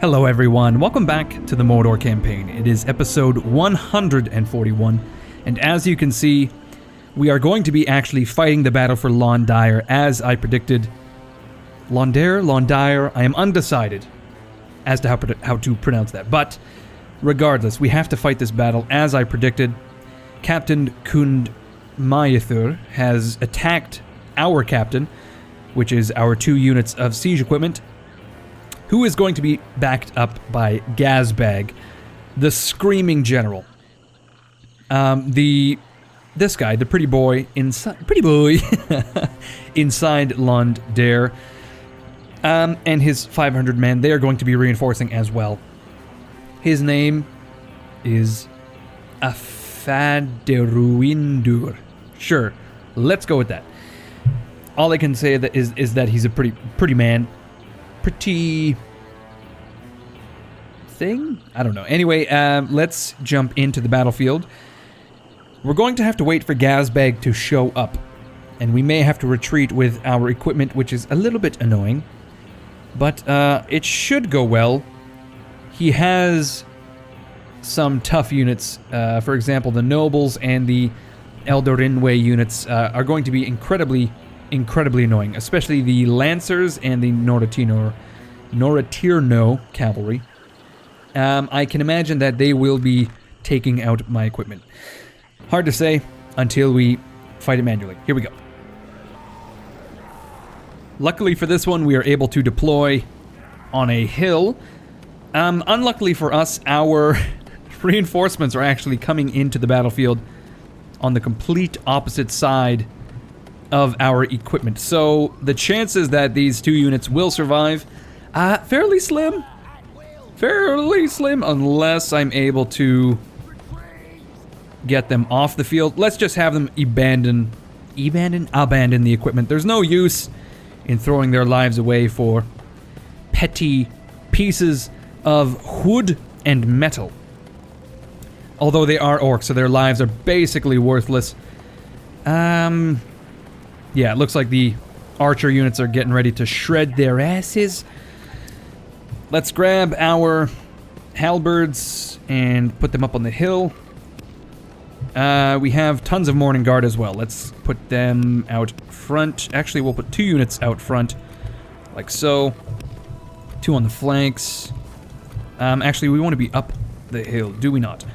Hello everyone, welcome back to the Mordor campaign. It is episode 141, and as you can see, we are going to be actually fighting the battle for Londir, as I predicted. Londir, I am undecided as to how to pronounce that, but regardless, we have to fight this battle as I predicted. Captain Kund-Mayathur has attacked our captain, which is our 2 units of siege equipment, who is going to be backed up by Gazbag, the Screaming General. This guy, the pretty boy inside Londir, and his 500 men, they are going to be reinforcing as well. His name is Afaderuindur. Sure, let's go with that. All I can say is that he's a pretty man. Pretty thing? I don't know. Anyway, let's jump into the battlefield. We're going to have to wait for Gazbag to show up, and we may have to retreat with our equipment, which is a little bit annoying, but it should go well. He has some tough units. For example, the nobles and the Eldorinwe units are going to be incredibly annoying, especially the Lancers and the Noratirno cavalry. I can imagine that they will be taking out my equipment. Hard to say until we fight it manually. Here we go. Luckily for this one, we are able to deploy on a hill. Unluckily for us, our reinforcements are actually coming into the battlefield on the complete opposite side of our equipment. So the chances that these 2 units will survive, fairly slim. Fairly slim, unless I'm able to get them off the field. Let's just have them abandon the equipment. There's no use in throwing their lives away for petty pieces of wood and metal. Although they are orcs, so their lives are basically worthless. Yeah, it looks like the archer units are getting ready to shred their asses. Let's grab our halberds and put them up on the hill. We have tons of Morning Guard as well. Let's put them out front. Actually, we'll put 2 units out front, like so. 2 on the flanks. Actually, we want to be up the hill, do we not?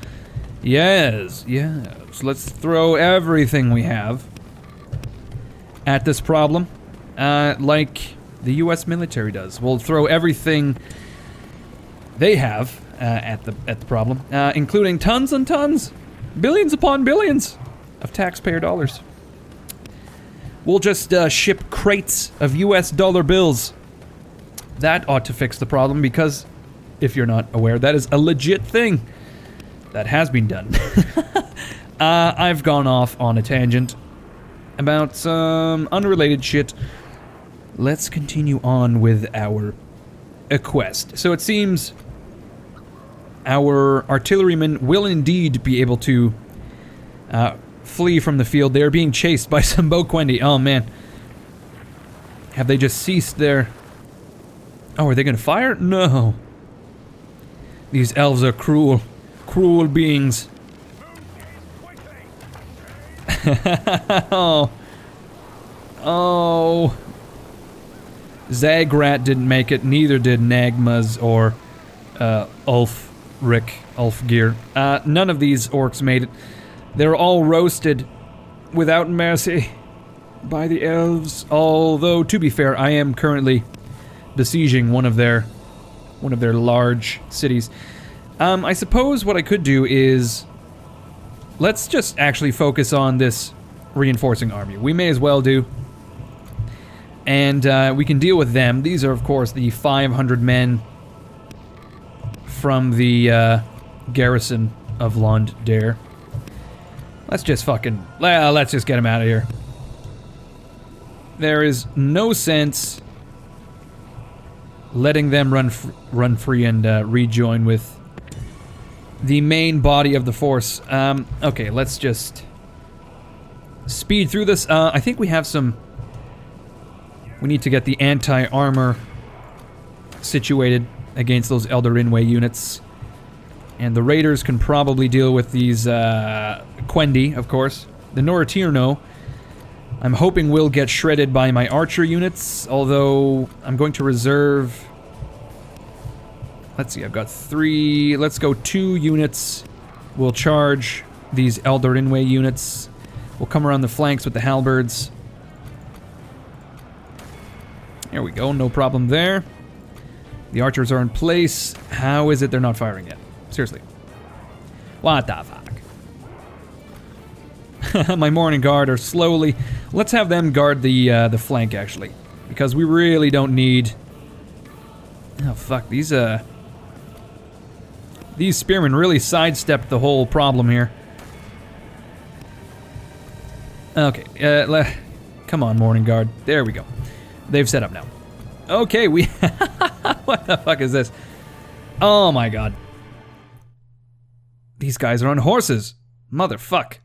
Yes. Let's throw everything we have at this problem, like the U.S. military does. We'll throw everything they have at the problem, including tons and tons, billions upon billions of taxpayer dollars. We'll just ship crates of U.S. dollar bills. That ought to fix the problem, because if you're not aware, that is a legit thing that has been done. I've gone off on a tangent about some unrelated shit. Let's continue on with our quest. So it seems our artillerymen will indeed be able to flee from the field. They are being chased by some Boquendi. Oh man. Have they just ceased their... Oh, are they gonna fire? No. These elves are cruel beings. Oh. Zagrat didn't make it, neither did Nagmas or Ulfgear. None of these orcs made it. They were all roasted without mercy by the elves. Although, to be fair, I am currently besieging one of their large cities. I suppose what I could do is... Let's just actually focus on this reinforcing army. We may as well do. And we can deal with them. These are, of course, the 500 men from the garrison of Londir. Let's just let's just get them out of here. There is no sense letting them run free and rejoin with the main body of the force. Okay, let's just speed through this. I think we have some... We need to get the anti-armor situated. against those Elder Rinway units. And the Raiders can probably deal with these Quendi, of course. The Noratirno, I'm hoping will get shredded by my archer units, although I'm going to reserve... Let's see, I've got 3... Let's go 2 units. We'll charge these Elder Rinway units. We'll come around the flanks with the halberds. There we go, no problem there. The archers are in place. How is it they're not firing yet? Seriously. What the fuck? My Morning Guard are slowly... Let's have them guard the flank, actually. Because we really don't need... Oh, fuck. These spearmen really sidestepped the whole problem here. Okay, come on, Morning Guard. There we go. They've set up now. Okay, we... What the fuck is this? Oh my god. These guys are on horses. Motherfuck.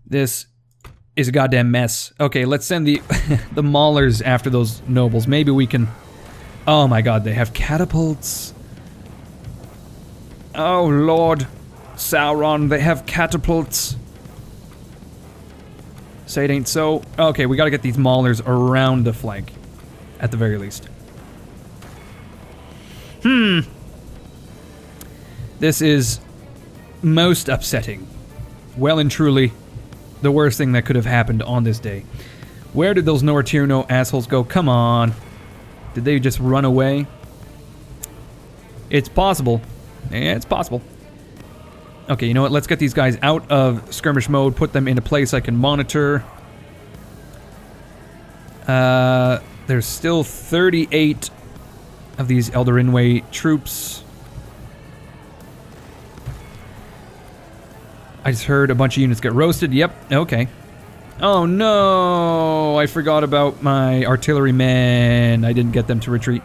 This is a goddamn mess. Okay, let's send the the maulers after those nobles. Maybe we can... Oh my god, they have catapults. Oh Lord Sauron, they have catapults. Say it ain't so. Okay, we gotta get these maulers around the flank. At the very least. This is most upsetting. Well and truly, the worst thing that could have happened on this day. Where did those Noratirno assholes go? Come on. Did they just run away? It's possible. Yeah, it's possible. Okay, you know what? Let's get these guys out of skirmish mode, put them in a place I can monitor. There's still 38 of these Elder Rinway troops. I just heard a bunch of units get roasted. Yep, okay. Oh no! I forgot about my artillerymen. I didn't get them to retreat.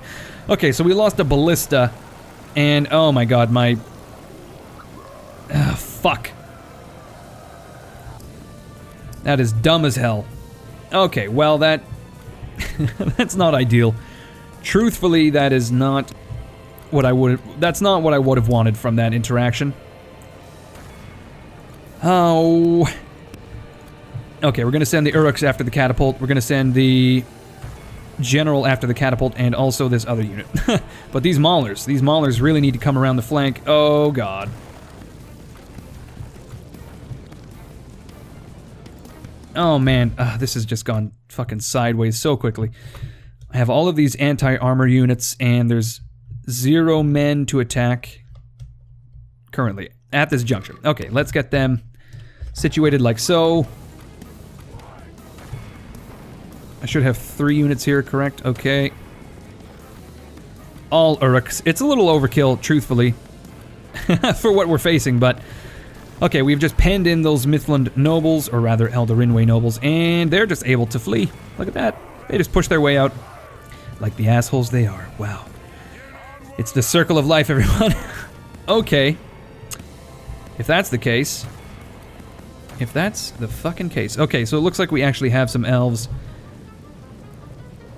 Okay, so we lost a ballista. And, oh my god, my... fuck. That is dumb as hell. Okay, well that... that's not ideal. Truthfully, that is not what I would... That's not what I would have wanted from that interaction. Oh... Okay, we're gonna send the Uruks after the catapult. We're gonna send the general after the catapult, and also this other unit. But these maulers really need to come around the flank. Oh god. Oh man, this has just gone fucking sideways so quickly. I have all of these anti-armor units, and there's 0 men to attack currently at this juncture. Okay, let's get them situated like so. I should have 3 units here, correct? Okay. All Uruks. It's a little overkill, truthfully, for what we're facing, but... Okay, we've just penned in those Midland nobles, or rather Elder Rinway nobles, and they're just able to flee. Look at that. They just push their way out. Like the assholes they are. Wow. It's the circle of life, everyone. Okay. If that's the case... If that's the fucking case... Okay, so it looks like we actually have some elves...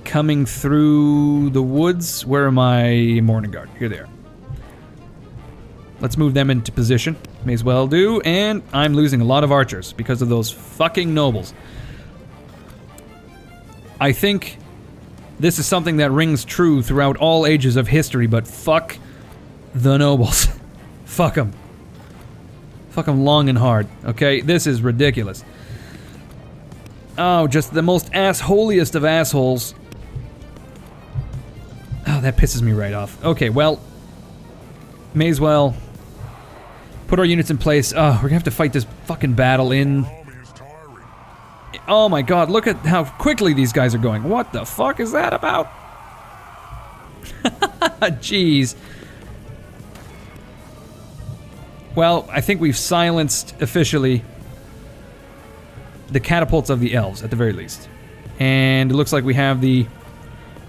coming through the woods. Where are my Morning Guard? Here they are. Let's move them into position. May as well do. And I'm losing a lot of archers because of those fucking nobles. I think this is something that rings true throughout all ages of history, but fuck the nobles. Fuck them. Fuck them long and hard. Okay? This is ridiculous. Oh, just the most assholiest of assholes. Oh, that pisses me right off. Okay, well, may as well put our units in place. Oh, we're gonna have to fight this fucking battle in... Oh my god, look at how quickly these guys are going. What the fuck is that about? Jeez. Well, I think we've silenced, officially, the catapults of the elves, at the very least. And it looks like we have the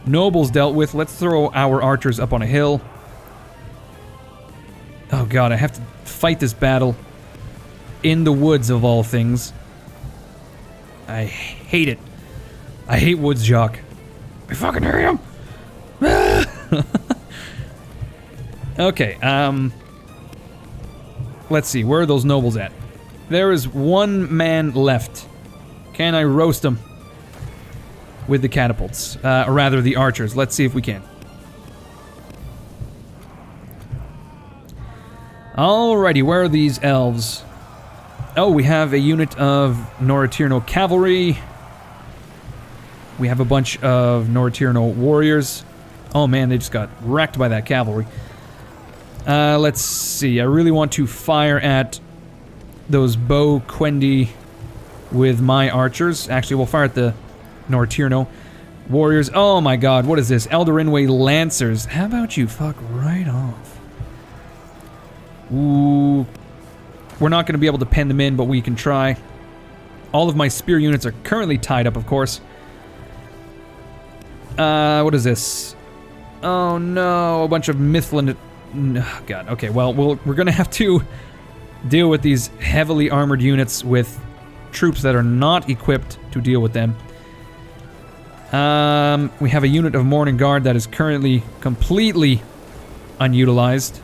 nobles dealt with. Let's throw our archers up on a hill. Oh god, I have to fight this battle in the woods of all things. I hate it. I hate woods, Jacques. I fucking hate him! Okay, let's see, where are those nobles at? There is one man left. Can I roast him with the catapults? Or rather, the archers. Let's see if we can. Alrighty, where are these elves? Oh, we have a unit of Norotirno cavalry. We have a bunch of Norotirno warriors. Oh man, they just got wrecked by that cavalry. Let's see, I really want to fire at those bow Quendi with my archers. Actually, we'll fire at the Norotirno warriors. Oh my god, what is this? Eldarinway Lancers. How about you fuck right off? Ooh. We're not going to be able to pen them in, but we can try. All of my spear units are currently tied up, of course. What is this? Oh no, a bunch of Mithlund... Oh, god, okay, well, we're going to have to deal with these heavily armored units with troops that are not equipped to deal with them. We have a unit of Morning Guard that is currently completely unutilized.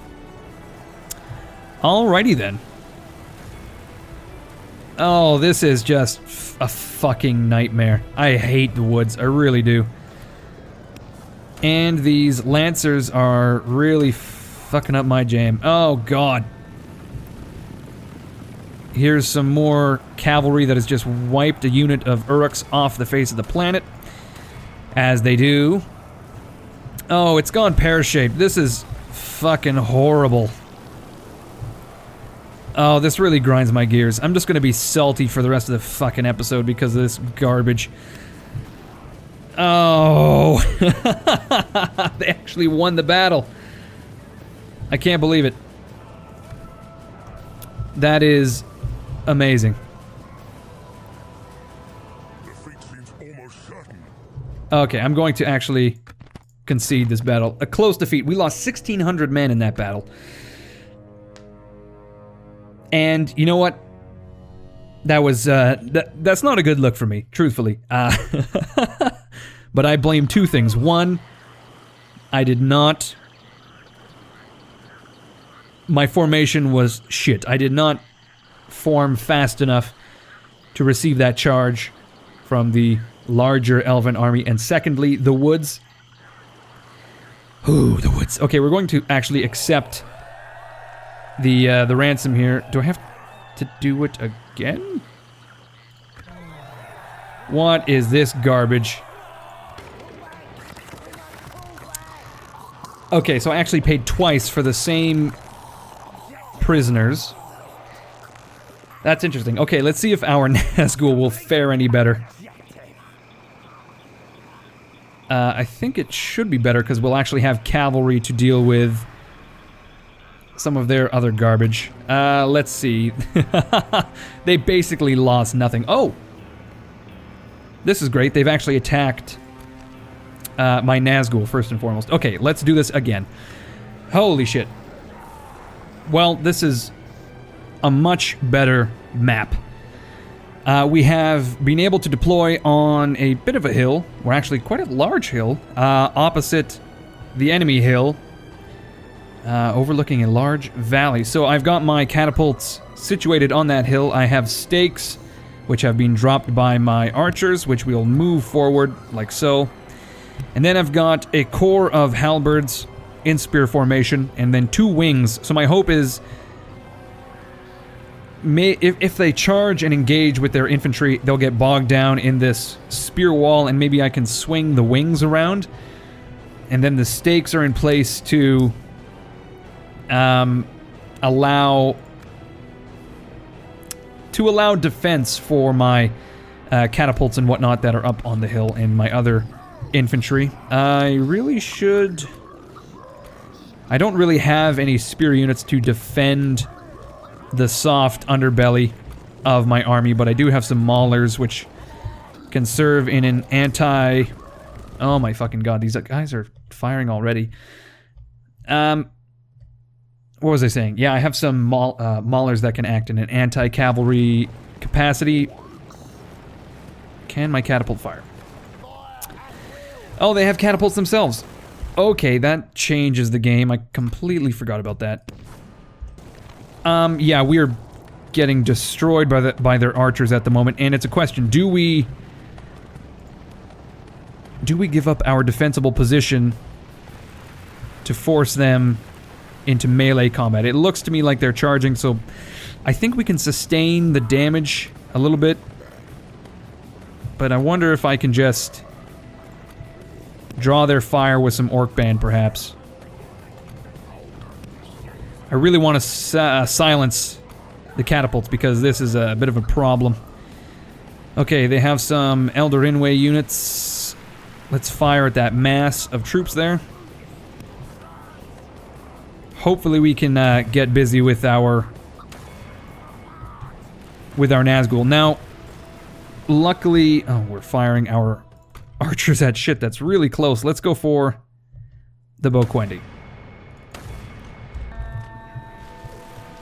Alrighty then. Oh, this is just a fucking nightmare. I hate the woods, I really do. And these Lancers are really fucking up my jam. Oh god. Here's some more cavalry that has just wiped a unit of Uruks off the face of the planet. As they do. Oh, it's gone pear-shaped. This is fucking horrible. Oh, this really grinds my gears. I'm just gonna be salty for the rest of the fucking episode because of this garbage. Oh. They actually won the battle. I can't believe it. That is amazing. Okay, I'm going to actually concede this battle. A close defeat. We lost 1,600 men in that battle. And you know what? That was, that's not a good look for me, truthfully. But I blame two things. One, I did not... My formation was shit. I did not form fast enough to receive that charge from the larger elven army. And secondly, the woods. Ooh, the woods. Okay, we're going to actually accept the ransom here. Do I have to do it again? What is this garbage? Okay, so I actually paid twice for the same prisoners. That's interesting. Okay, let's see if our Nazgul will fare any better. I think it should be better because we'll actually have cavalry to deal with some of their other garbage. Let's see. They basically lost nothing. Oh! This is great. They've actually attacked my Nazgul, first and foremost. Okay, let's do this again. Holy shit. Well, this is a much better map. We have been able to deploy on a bit of a hill, or actually quite a large hill, opposite the enemy hill, overlooking a large valley. So I've got my catapults situated on that hill. I have stakes, which have been dropped by my archers, which we'll move forward like so. And then I've got a core of halberds in spear formation, and then 2 wings. So my hope is, if they charge and engage with their infantry, they'll get bogged down in this spear wall, and maybe I can swing the wings around. And then the stakes are in place to allow defense for my catapults and whatnot that are up on the hill and my other infantry. I really should... I don't really have any spear units to defend the soft underbelly of my army, but I do have some maulers which can serve in an anti... Oh my fucking god, these guys are firing already. What was I saying? Yeah, I have some maulers that can act in an anti-cavalry capacity. Can my catapult fire? Oh, they have catapults themselves. Okay, that changes the game. I completely forgot about that. Yeah, we're getting destroyed by their archers at the moment, and it's a question, do we give up our defensible position to force them into melee combat? It looks to me like they're charging, so I think we can sustain the damage a little bit, but I wonder if I can just draw their fire with some orc band, perhaps. I really want to silence the catapults because this is a bit of a problem. Okay, they have some Elder Inway units. Let's fire at that mass of troops there. Hopefully we can get busy with our Nazgul. Now, luckily... Oh, we're firing our archers at shit that's really close. Let's go for the Boquendi.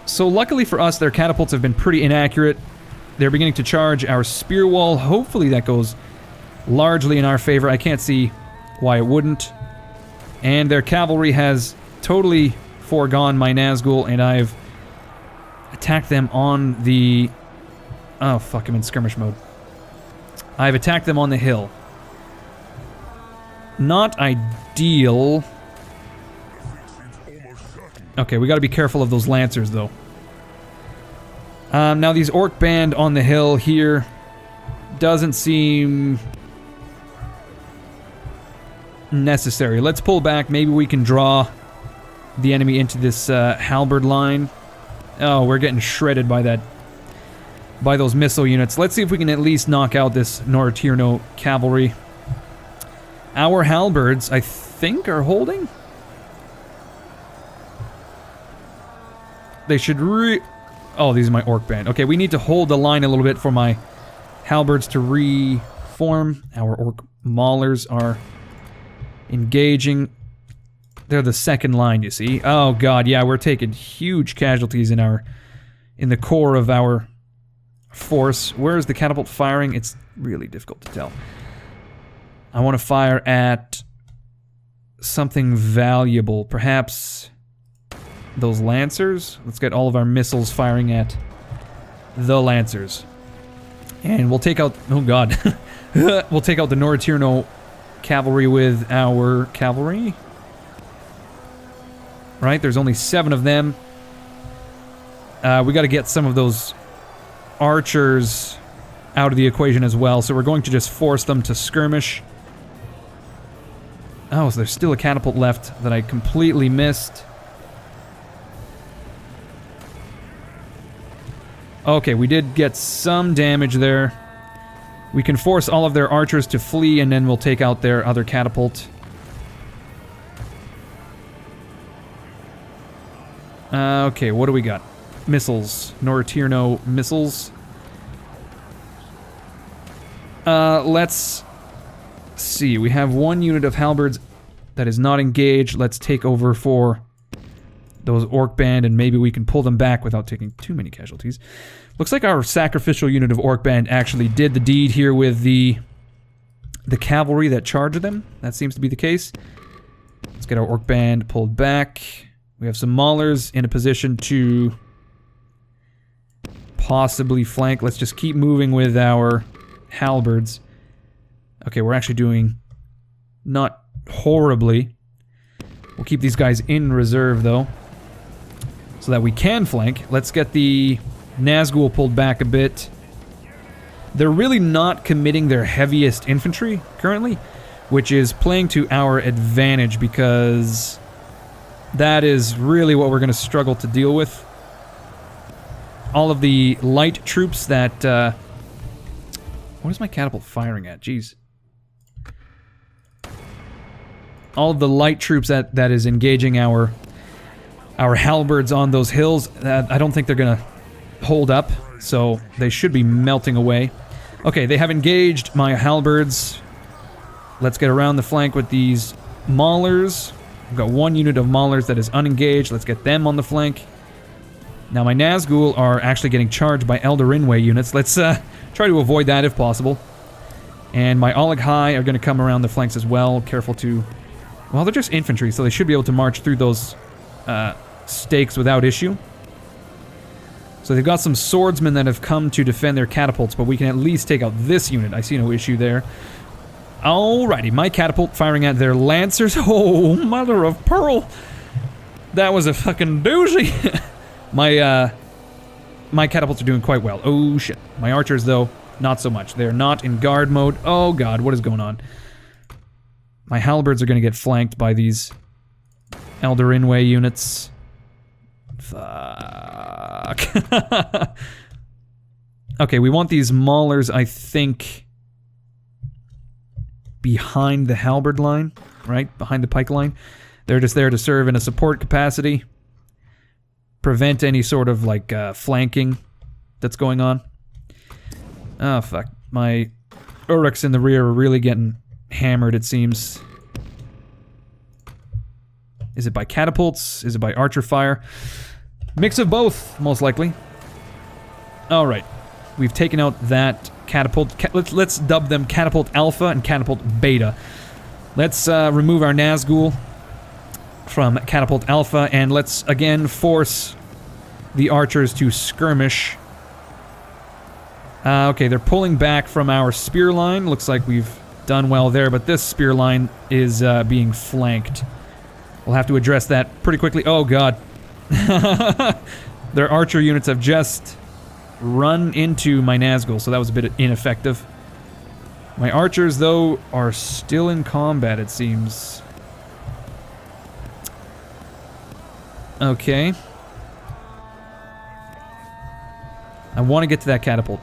So luckily for us, their catapults have been pretty inaccurate. They're beginning to charge our spear wall. Hopefully that goes largely in our favor. I can't see why it wouldn't. And their cavalry has totally foregone my Nazgul, and I've attacked them on the... Oh, fuck, I'm in skirmish mode. I've attacked them on the hill. Not ideal. Okay, we gotta be careful of those lancers, though. Now these orc band on the hill here doesn't seem necessary. Let's pull back. Maybe we can draw the enemy into this halberd line. Oh, we're getting shredded by those missile units. Let's see if we can at least knock out this Noratirno cavalry. Our halberds, I think, are holding. They should Oh, these are my orc band. Okay, we need to hold the line a little bit for my halberds to reform. Our orc maulers are engaging. They're the second line, you see. Oh god, yeah, we're taking huge casualties in the core of our force. Where is the catapult firing? It's really difficult to tell. I want to fire at something valuable. Perhaps those lancers? Let's get all of our missiles firing at the lancers. And we'll take out... Oh god. We'll take out the Noratirno cavalry with our cavalry. Right, there's only 7 of them. We gotta get some of those archers out of the equation as well, so we're going to just force them to skirmish. Oh, so there's still a catapult left that I completely missed. Okay, we did get some damage there. We can force all of their archers to flee, and then we'll take out their other catapult. Okay, what do we got? Missiles. Noratirno missiles. Let's see. We have 1 unit of halberds that is not engaged. Let's take over for those orc band, and maybe we can pull them back without taking too many casualties. Looks like our sacrificial unit of orc band actually did the deed here with the cavalry that charged them. That seems to be the case. Let's get our orc band pulled back. We have some maulers in a position to possibly flank. Let's just keep moving with our halberds. Okay, we're actually doing not horribly. We'll keep these guys in reserve, though, so that we can flank. Let's get the Nazgul pulled back a bit. They're really not committing their heaviest infantry currently, which is playing to our advantage because that is really what we're going to struggle to deal with. All of the light troops that... what is my catapult firing at? Jeez. All of the light troops that is engaging our halberds on those hills, I don't think they're going to hold up, so they should be melting away. Okay, they have engaged my halberds. Let's get around the flank with these maulers. I've got 1 unit of maulers that is unengaged. Let's get them on the flank. Now my Nazgul are actually getting charged by Elder Inway units. Let's try to avoid that if possible. And my High are going to come around the flanks as well. Careful to... Well, they're just infantry, so they should be able to march through those stakes without issue. So they've got some swordsmen that have come to defend their catapults, but we can at least take out this unit. I see no issue there. Alrighty, my catapult firing at their lancers. Oh, mother of pearl! That was a fucking doozy! My catapults are doing quite well. Oh shit. My archers, though, not so much. They're not in guard mode. Oh god, what is going on? My halberds are going to get flanked by these Elder Inway units. Fuck. Okay, we want these maulers, I think, behind the halberd line, right? Behind the pike line. They're just there to serve in a support capacity. Prevent any sort of, like, flanking that's going on. Oh, fuck. My Uruks in the rear are really getting hammered, it seems. Is it by catapults? Is it by archer fire? Mix of both, most likely. Alright. We've taken out that catapult. Let's dub them Catapult Alpha and Catapult Beta. Let's remove our Nazgul from Catapult Alpha, and let's again force the archers to skirmish. Okay, they're pulling back from our spear line. Looks like we've done well there, but this spear line is being flanked. We'll have to address that pretty quickly. Oh god. Their archer units have just run into my Nazgul, so that was a bit ineffective. My archers, though, are still in combat, it seems. Okay. I want to get to that catapult.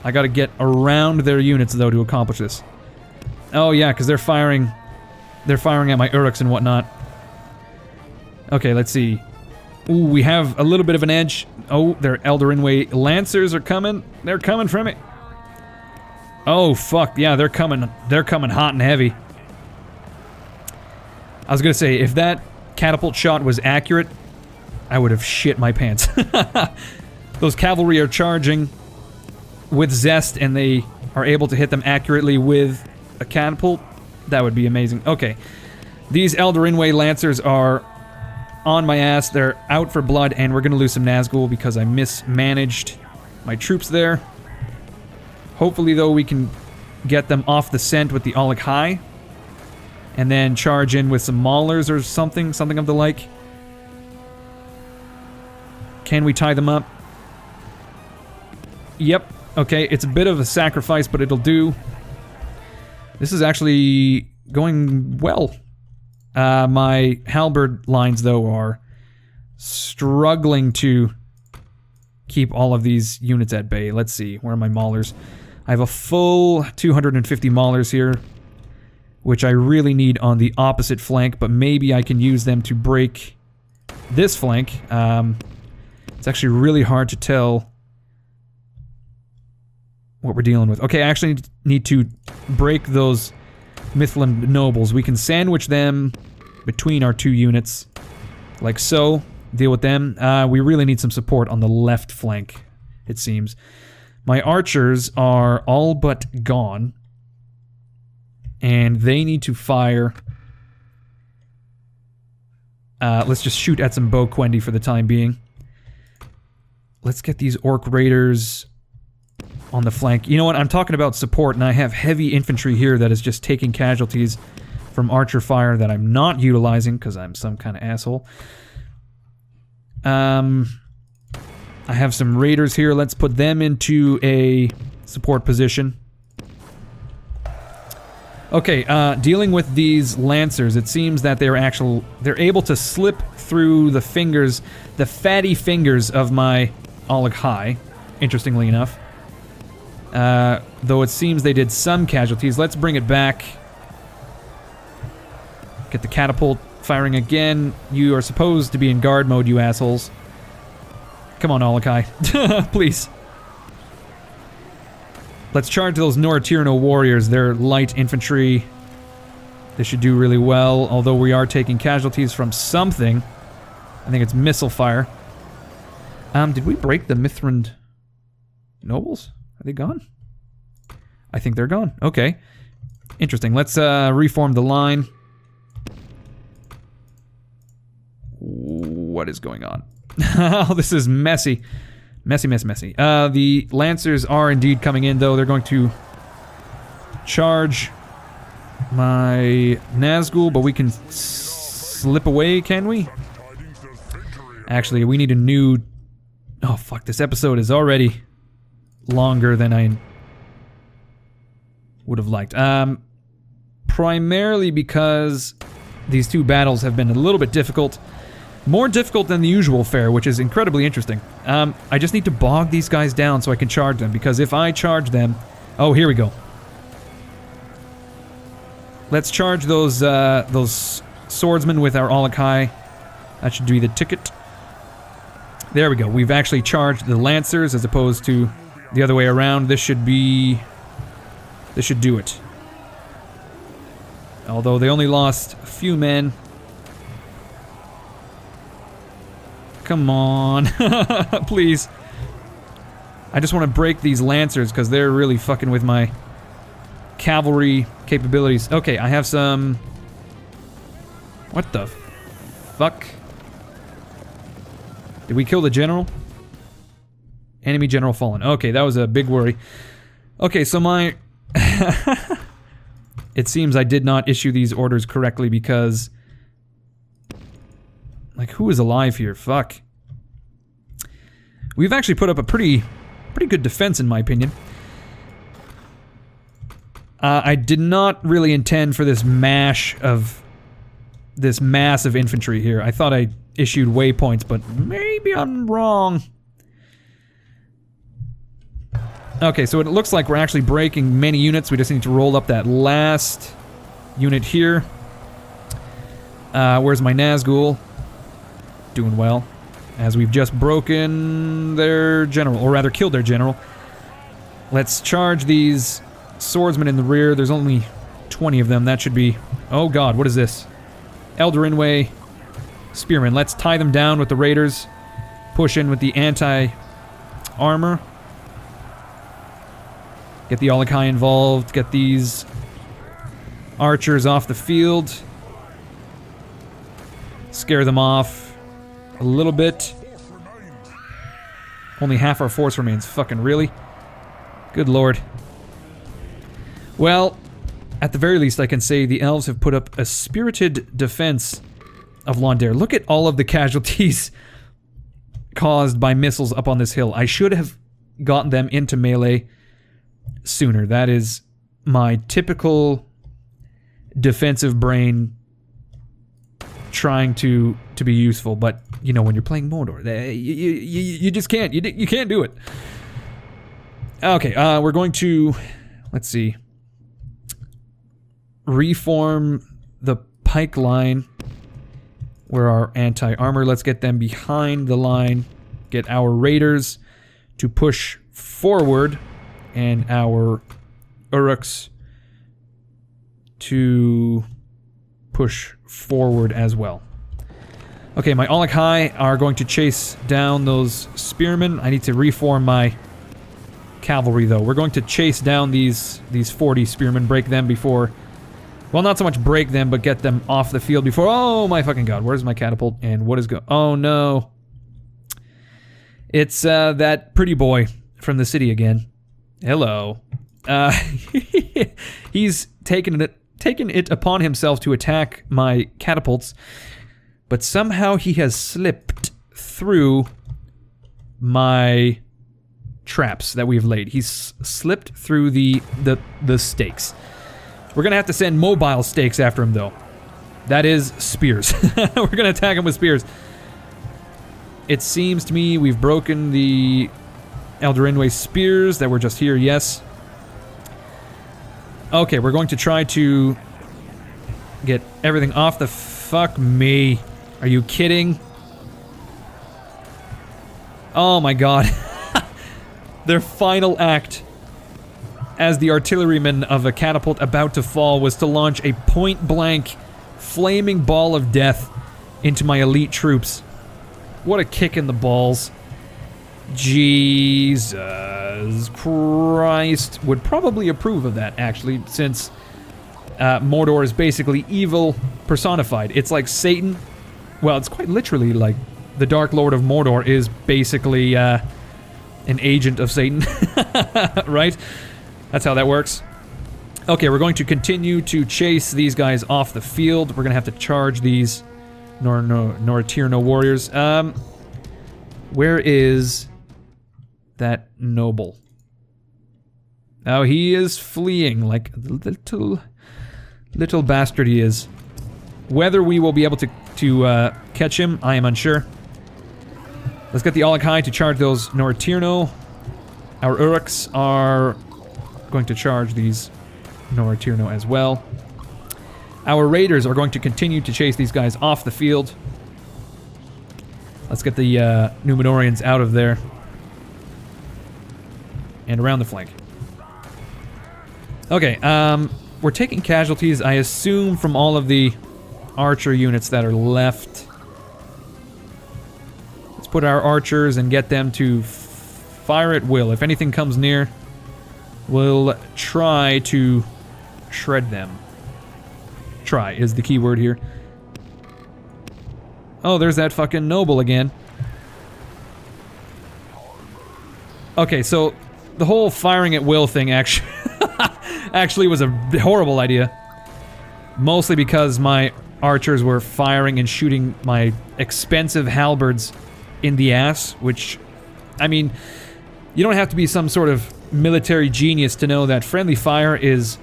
I gotta get around their units, though, to accomplish this. Oh, yeah, because they're firing at my Uruks and whatnot. Okay, let's see. Ooh, we have a little bit of an edge. Oh, their Elder Inway Lancers are coming. They're coming from it. Oh, fuck. Yeah, they're coming. They're coming hot and heavy. I was gonna say, if that catapult shot was accurate, I would have shit my pants. Those cavalry are charging with zest, and they are able to hit them accurately with a catapult. That would be amazing. Okay. These Elder Inway Lancers are on my ass. They're out for blood, and we're gonna lose some Nazgul because I mismanaged my troops there. Hopefully, though, we can get them off the scent with the High, and then charge in with some Maulers or something of the like. Can we tie them up? Yep. Okay, it's a bit of a sacrifice, but it'll do. This is actually going well. My halberd lines, though, are struggling to keep all of these units at bay. Let's see, where are my maulers? I have a full 250 maulers here, which I really need on the opposite flank, but maybe I can use them to break this flank. It's actually really hard to tell what we're dealing with. Okay, I actually need to break those Mithland nobles. We can sandwich them between our two units, like so. Deal with them. We really need some support on the left flank, it seems. My archers are all but gone, and they need to fire. Let's just shoot at some Boquendi for the time being. Let's get these Orc Raiders on the flank. You know what? I'm talking about support, and I have heavy infantry here that is just taking casualties from archer fire that I'm not utilizing because I'm some kind of asshole. I have some raiders here. Let's put them into a support position. Okay, dealing with these lancers, it seems that they're able to slip through the fingers, the fatty fingers of my High, interestingly enough. Though it seems they did some casualties. Let's bring it back. Get the catapult firing again. You are supposed to be in guard mode, you assholes. Come on, High. Please. Let's charge those Noratirno warriors. They're light infantry. They should do really well, although we are taking casualties from something. I think it's missile fire. Did we break the Mithrand nobles? Are they gone? I think they're gone. Okay. Interesting. Let's reform the line. What is going on? Oh, this is messy. Messy. The Lancers are indeed coming in, though. They're going to charge my Nazgul, but we can slip away, can we? Actually, we need a new... Oh, fuck. This episode is already longer than I would have liked. Primarily because these two battles have been a little bit difficult. More difficult than the usual fare, which is incredibly interesting. I just need to bog these guys down so I can charge them, because if I charge them... Oh, here we go. Let's charge those swordsmen with our Olokai. That should be the ticket. There we go. We've actually charged the Lancers as opposed to the other way around. This should be... This should do it. Although they only lost a few men. Come on. Please. I just want to break these Lancers because they're really fucking with my cavalry capabilities. Okay, I have some... What the fuck? Did we kill the general? Enemy general fallen. Okay, that was a big worry. Okay, so my... It seems I did not issue these orders correctly because... Like, who is alive here? Fuck. We've actually put up a pretty good defense, in my opinion. I did not really intend for this mash of... this mass of infantry here. I thought I issued waypoints, but maybe I'm wrong. Okay, so it looks like we're actually breaking many units. We just need to roll up that last unit here. Where's my Nazgul? Doing well. As we've just broken their general, or rather killed their general. Let's charge these swordsmen in the rear. There's only 20 of them. That should be... Oh god, what is this? Eldarinway spearmen. Let's tie them down with the raiders. Push in with the anti-armor. Get the Olokai involved. Get these archers off the field. Scare them off a little bit. Only half our force remains. Fucking really? Good lord. Well, at the very least I can say the elves have put up a spirited defense of Londair. Look at all of the casualties caused by missiles up on this hill. I should have gotten them into melee sooner. That is my typical defensive brain trying to be useful, but you know, when you're playing Mordor, you just can't. You can't do it. Okay, we're going to, let's see, reform the pike line where our anti-armor. Let's get them behind the line. Get our raiders to push forward and our Uruks to push forward as well. Okay, my Olokai are going to chase down those spearmen. I need to reform my cavalry, though. We're going to chase down these 40 spearmen, break them before... Well, not so much break them, but get them off the field before... Oh my fucking god, where's my catapult? And what is Oh no. It's that pretty boy from the city again. Hello. He's taken it upon himself to attack my catapults, but somehow he has slipped through my traps that we've laid. He's slipped through the stakes. We're gonna have to send mobile stakes after him, though. That is spears. We're gonna attack him with spears. It seems to me we've broken the Eldarinway spears that were just here, yes. Okay, we're going to try to get everything off the... Fuck me. Are you kidding? Oh my god. Their final act as the artilleryman of a catapult about to fall was to launch a point-blank, flaming ball of death into my elite troops. What a kick in the balls. Jesus Christ. Would probably approve of that, actually, since Mordor is basically evil personified. It's like Satan. Well, it's quite literally like the Dark Lord of Mordor is basically an agent of Satan, right? That's how that works. Okay, we're going to continue to chase these guys off the field. We're going to have to charge these Nortirno warriors. Where is that noble? Oh, he is fleeing like a little bastard he is. Whether we will be able to catch him, I am unsure. Let's get the Olakai to charge those Nortirno. Our Uruks are going to charge these Nortirno as well. Our raiders are going to continue to chase these guys off the field. Let's get the Númenóreans out of there. And around the flank. Okay, we're taking casualties, I assume, from all of the archer units that are left. Let's put our archers and get them to fire at will. If anything comes near, we'll try to shred them. Try is the key word here. Oh, there's that fucking noble again. Okay, so the whole firing at will thing actually was a horrible idea. Mostly because my archers were firing and shooting my expensive halberds in the ass, which, I mean, you don't have to be some sort of military genius to know that friendly fire is,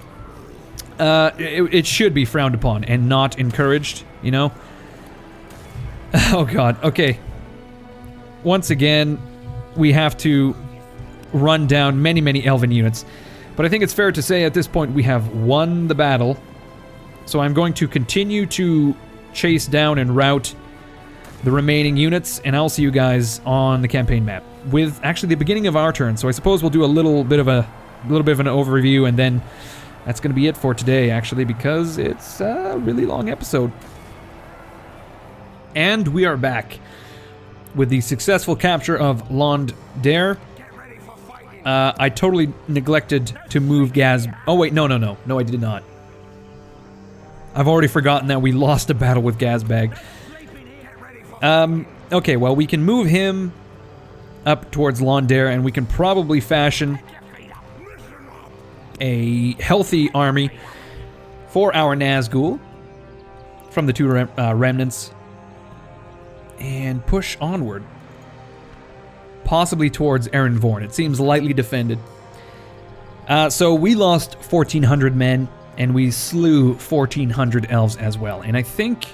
it should be frowned upon and not encouraged, you know? Oh god, okay. Once again, we have to run down many elven units. But I think it's fair to say at this point we have won the battle. So I'm going to continue to chase down and rout the remaining units, and I'll see you guys on the campaign map with actually the beginning of our turn. So I suppose we'll do a little bit of an overview, and then that's going to be it for today, actually, because it's a really long episode. And we are back with the successful capture of Londare. I totally neglected to move Gaz. Oh wait, no, I did not. I've already forgotten that we lost a battle with Gazbag. Okay, well, we can move him up towards Londare, and we can probably fashion a healthy army for our Nazgul from the two remnants and push onward. Possibly towards Erenvorn. It seems lightly defended. So we lost 1,400 men, and we slew 1,400 elves as well. And I think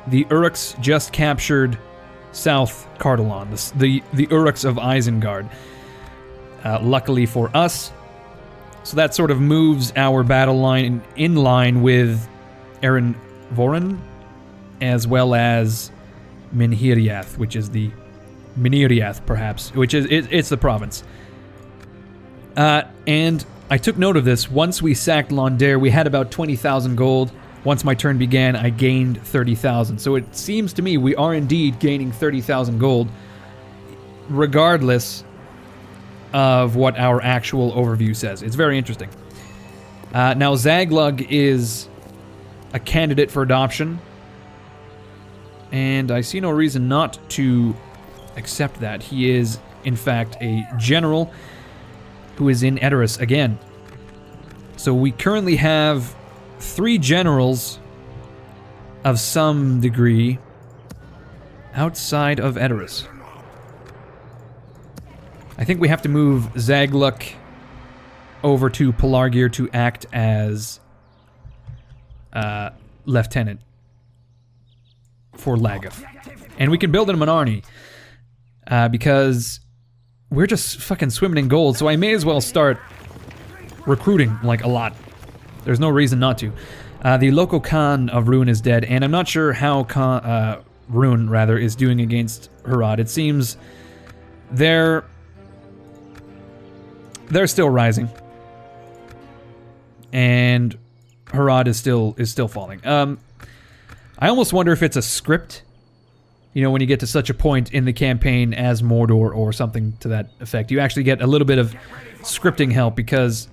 the Uruks just captured South Cardalon, the Uruks of Isengard. Luckily for us. So that sort of moves our battle line in line with Erenvoren, as well as Minhiriath, which is the Minhiriath, perhaps, which is it's the province. And I took note of this. Once we sacked Londare, we had about 20,000 gold. Once my turn began, I gained 30,000. So it seems to me we are indeed gaining 30,000 gold, regardless of what our actual overview says. It's very interesting. Now, Zaglug is a candidate for adoption, and I see no reason not to accept that. He is, in fact, a general who is in Edoras again. So we currently have 3 generals of some degree outside of Edoras. I think we have to move Zagluk over to Pelargir to act as lieutenant for Lagath. And we can build him an army. Because we're just fucking swimming in gold, so I may as well start recruiting, like, a lot. There's no reason not to. The local Khan of Ruin is dead, and I'm not sure how Ruin, rather, is doing against Harad. It seems they're still rising. And Harad is still falling. I almost wonder if it's a script. you know, when you get to such a point in the campaign as Mordor or something to that effect. You actually get a little bit of scripting help because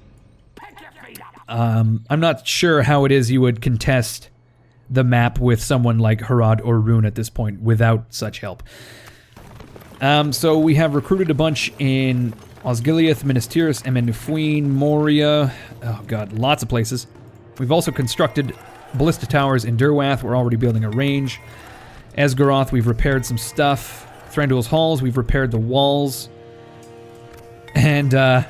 I'm not sure how it is you would contest the map with someone like Harad or Rune at this point without such help. So we have recruited a bunch in Osgiliath, Minas Tirith, Emenufuin, Moria. Oh god, lots of places. We've also constructed ballista towers in Durwath. We're already building a range. Esgaroth, we've repaired some stuff. Thranduil's Halls, we've repaired the walls. And,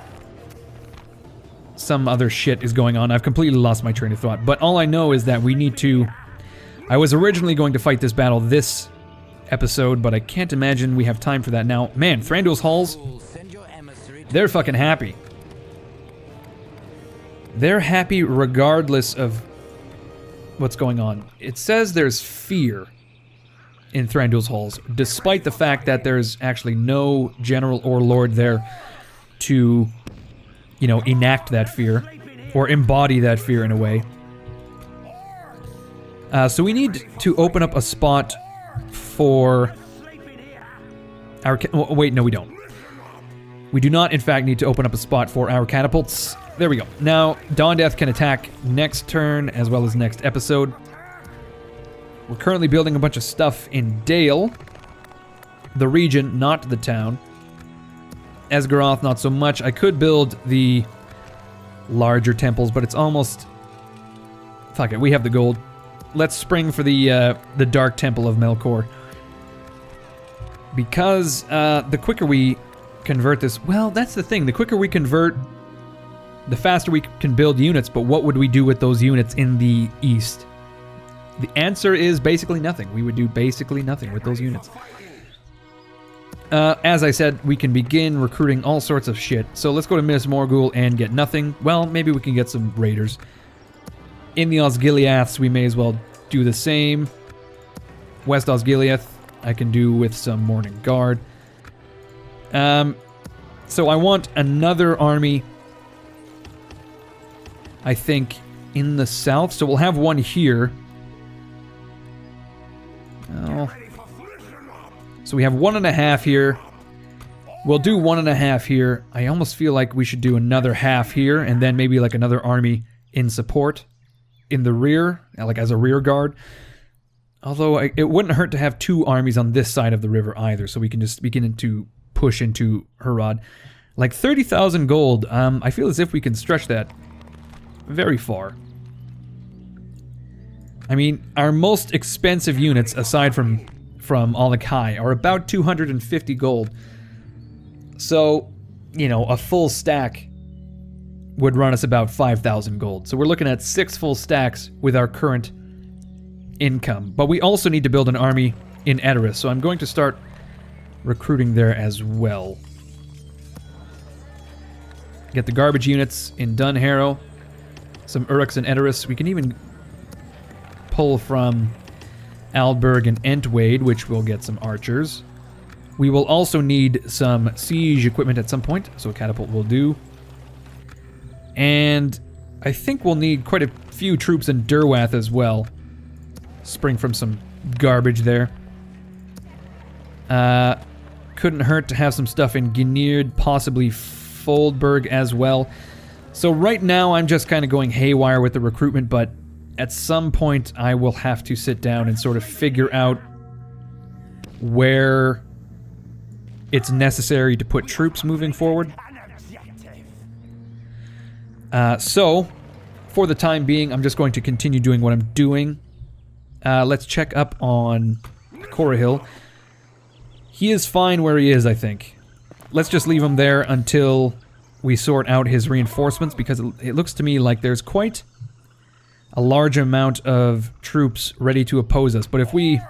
some other shit is going on. I've completely lost my train of thought. But all I know is that we need to... I was originally going to fight this battle this episode, but I can't imagine we have time for that now. Man, Thranduil's Halls, they're fucking happy. They're happy regardless of what's going on. It says there's fear in Thranduil's Halls, despite the fact that there's actually no general or lord there to, you know, enact that fear, or embody that fear in a way. So we need to open up a spot for our... wait, no we don't. We do not, in fact, need to open up a spot for our catapults. There we go. Now, Dawn Death can attack next turn, as well as next episode. We're currently building a bunch of stuff in Dale. The region, not the town. Esgaroth, not so much. I could build the larger temples, but it's almost... Fuck it, we have the gold. Let's spring for the Dark Temple of Melkor. Because the quicker we convert this... Well, that's the thing. The quicker we convert, the faster we can build units, but what would we do with those units in the east? The answer is basically nothing. We would do basically nothing with those units. As I said, we can begin recruiting all sorts of shit. So let's go to Minas Morgul and get nothing. Well, maybe we can get some raiders. In the Osgiliaths, we may as well do the same. West Osgiliath, I can do with some Morning Guard. So I want another army, I think, in the south. So we'll have one here. Oh. So we have 1.5 here. We'll do 1.5 here. I almost feel like we should do another half here, and then maybe like another army in support in the rear, like as a rear guard. Although it wouldn't hurt to have 2 armies on this side of the river either, so we can just begin to push into Harad. Like 30,000 gold. I feel as if we can stretch that very far. I mean, our most expensive units, aside from Alakai, are about 250 gold. So, you know, a full stack would run us about 5,000 gold. So we're looking at 6 full stacks with our current income. But we also need to build an army in Edoras, so I'm going to start recruiting there as well. Get the garbage units in Dunharrow, some Uruks and Edoras. We can even pull from Alberg and Entwade, which will get some archers. We will also need some siege equipment at some point, so a catapult will do. And I think we'll need quite a few troops in Durwath as well. Spring from some garbage there. Couldn't hurt to have some stuff in Gnird, possibly Foldberg as well. So right now I'm just kind of going haywire with the recruitment, but at some point I will have to sit down and sort of figure out where it's necessary to put troops moving forward. So, for the time being, I'm just going to continue doing what I'm doing. Let's check up on Corahil. He is fine where he is, I think. Let's just leave him there until we sort out his reinforcements, because it looks to me like there's quite a large amount of troops ready to oppose us. But if we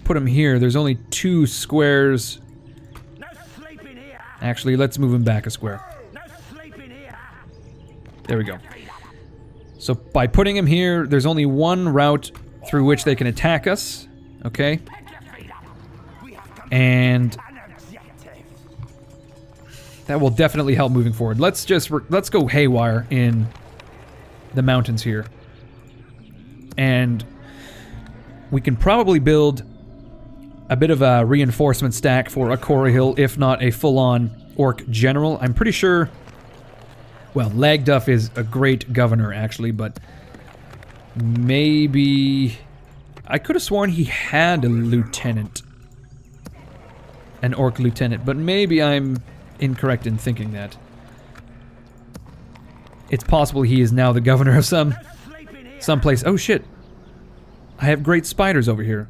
put him here, there's only 2 squares. Actually, let's move him back a square. There we go. So by putting him here, there's only 1 route through which they can attack us. Okay. And that will definitely help moving forward. Let's go haywire in the mountains here. And we can probably build a bit of a reinforcement stack for a Corahil, if not a full-on orc general. I'm pretty sure... Well, Lagduff is a great governor, actually, but... maybe... I could have sworn he had a lieutenant. An orc lieutenant, but maybe I'm incorrect in thinking that. It's possible he is now the governor of someplace. Oh shit! I have great spiders over here.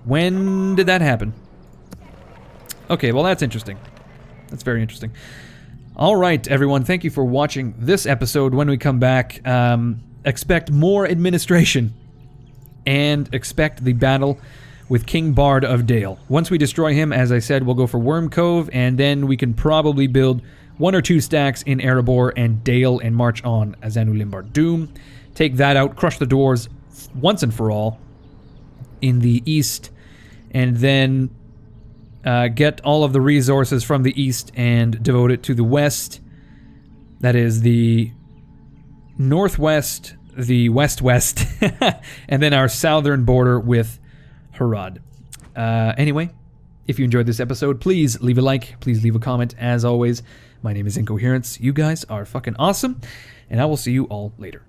When did that happen? Okay, well that's interesting. That's very interesting. Alright, everyone, thank you for watching this episode. When we come back, expect more administration. And expect the battle with King Bard of Dale. Once we destroy him, as I said, we'll go for Worm Cove, and then we can probably build 1 or 2 stacks in Erebor and Dale and march on Azanu Limbar Doom. Take that out, crush the doors once and for all in the east, and then get all of the resources from the east and devote it to the west. That is the northwest, the west-west, and then our southern border with Harad. Anyway, if you enjoyed this episode, please leave a like, please leave a comment. As always, my name is Incoherence. You guys are fucking awesome, and I will see you all later.